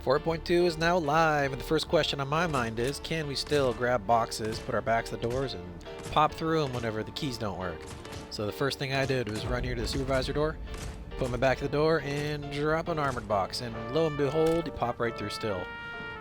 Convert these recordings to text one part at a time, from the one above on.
4.2 is now live, and the first question on my mind is, can we still grab boxes, put our backs to the doors, and pop through them whenever the keys don't work? So the first thing I did was run here to the supervisor door, put my back to the door, and drop an armored box, and lo and behold, you pop right through still.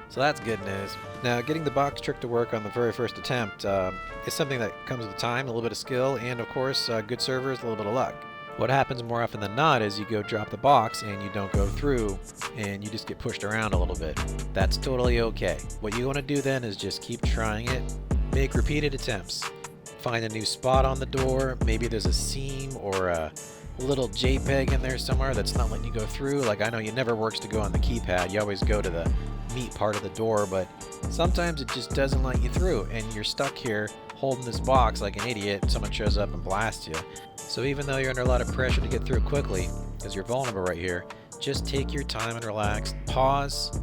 So that's good news. Now, getting the box trick to work on the very first attempt is something that comes with time, a little bit of skill, and of course, good servers, a little bit of luck. What happens more often than not is you go drop the box and you don't go through and you just get pushed around a little bit. That's totally okay. What you want to do then is just keep trying it, make repeated attempts. Find a new spot on the door, maybe there's a seam or a little JPEG in there somewhere that's not letting you go through. Like, I know it never works to go on the keypad, you always go to the meat part of the door, but sometimes it just doesn't let you through and you're stuck here holding this box like an idiot. Someone shows up and blasts you. So even though you're under a lot of pressure to get through quickly, because you're vulnerable right here, just take your time and relax, pause,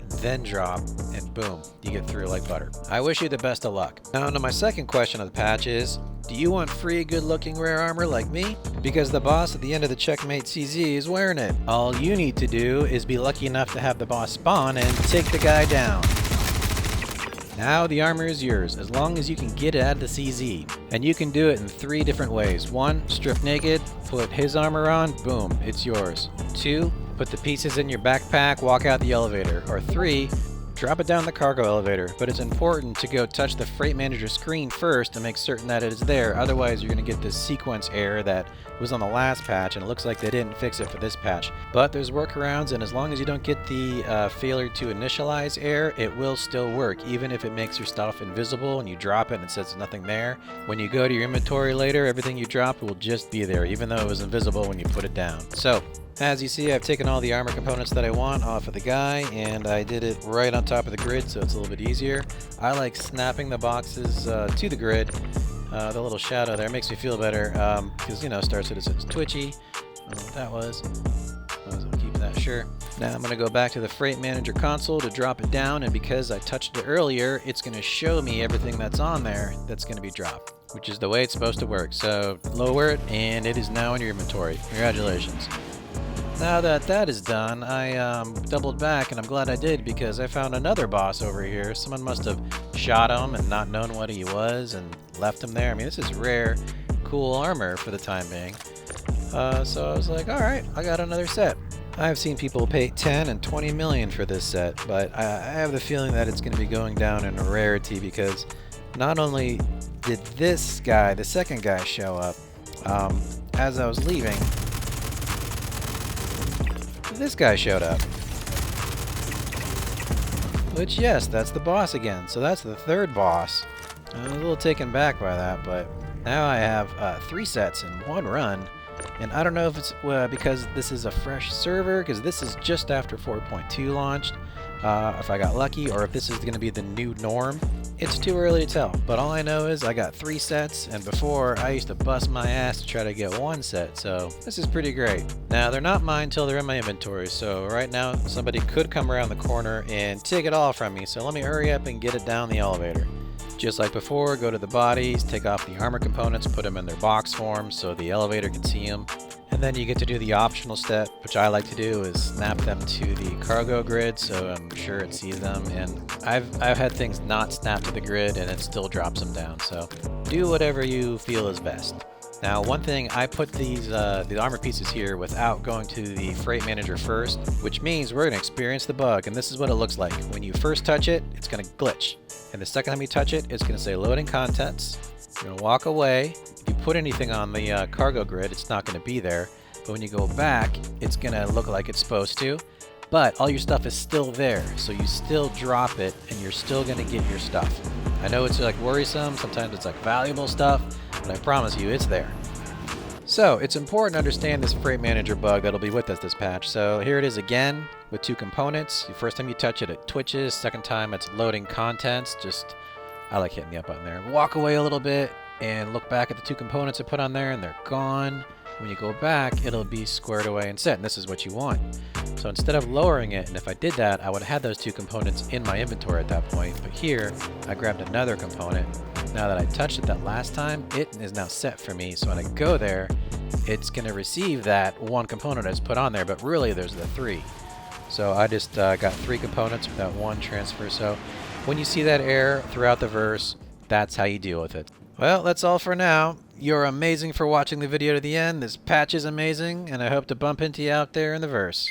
and then drop, and boom, you get through like butter. I wish you the best of luck. Now to my second question of the patch is, do you want free good-looking rare armor like me? Because the boss at the end of the Checkmate CZ is wearing it. All you need to do is be lucky enough to have the boss spawn and take the guy down. Now the armor is yours, as long as you can get it out of the CZ. And you can do it in 3 different ways. 1, strip naked, put his armor on, boom, it's yours. 2, put the pieces in your backpack, walk out the elevator. Or 3, drop it down the cargo elevator. But it's important to go touch the freight manager screen first to make certain that it is there. Otherwise you're going to get this sequence error that was on the last patch, and it looks like they didn't fix it for this patch. But there's workarounds, and as long as you don't get the failure to initialize error, it will still work, even if it makes your stuff invisible and you drop it and it says there's nothing there. When you go to your inventory later, everything you dropped will just be there, even though it was invisible when you put it down. So, as you see, I've taken all the armor components that I want off of the guy, and I did it right on top of the grid, so it's a little bit easier. I like snapping the boxes to the grid. The little shadow there makes me feel better, because, you know, Star Citizen's twitchy. I don't know what that was. I'll keep that, sure. Now I'm going to go back to the Freight Manager console to drop it down, and because I touched it earlier, it's going to show me everything that's on there that's going to be dropped, which is the way it's supposed to work. So lower it, and it is now in your inventory. Congratulations. Now that that is done, I doubled back, and I'm glad I did, because I found another boss over here. Someone must have shot him and not known what he was and left him there. I mean, this is rare, cool armor for the time being. So I was like, alright, I got another set. I've seen people pay 10 and 20 million for this set, but I have the feeling that it's going to be going down in rarity, because not only did this guy, the second guy, show up, as I was leaving, this guy showed up. Which, yes, that's the boss again. So that's the third boss. I was a little taken back by that, but now I have 3 sets in 1 run. And I don't know if it's because this is a fresh server, because this is just after 4.2 launched, if I got lucky, or if this is going to be the new norm. It's too early to tell, but all I know is I got 3 sets, and before I used to bust my ass to try to get 1 set, so this is pretty great. Now, they're not mine till they're in my inventory, so right now somebody could come around the corner and take it all from me, so let me hurry up and get it down the elevator. Just like before, go to the bodies, take off the armor components, put them in their box form so the elevator can see them. And then you get to do the optional step, which I like to do, is snap them to the cargo grid so I'm sure it sees them. And I've had things not snap to the grid and it still drops them down. So do whatever you feel is best. Now, one thing, I put these the armor pieces here without going to the Freight Manager first, which means we're going to experience the bug, and this is what it looks like. When you first touch it, it's going to glitch. And the second time you touch it, it's going to say loading contents. You're going to walk away. If you put anything on the cargo grid, it's not going to be there. But when you go back, it's going to look like it's supposed to. But all your stuff is still there, so you still drop it, and you're still going to get your stuff. I know it's like worrisome, sometimes it's like valuable stuff, but I promise you it's there. So it's important to understand this Freight Manager bug that'll be with us this patch. So here it is again with 2 components. The first time you touch it, it twitches. Second time it's loading contents. Just, I like hitting the up button there. Walk away a little bit and look back at the 2 components I put on there, and they're gone. When you go back, it'll be squared away and set, and this is what you want. So instead of lowering it, and if I did that, I would have had those 2 components in my inventory at that point. But here, I grabbed another component. Now that I touched it that last time, it is now set for me. So when I go there, it's going to receive that 1 component I just put on there, but really there's the 3. So I just got 3 components with that 1 transfer. So when you see that error throughout the verse, that's how you deal with it. Well, that's all for now. You're amazing for watching the video to the end. This patch is amazing, and I hope to bump into you out there in the verse.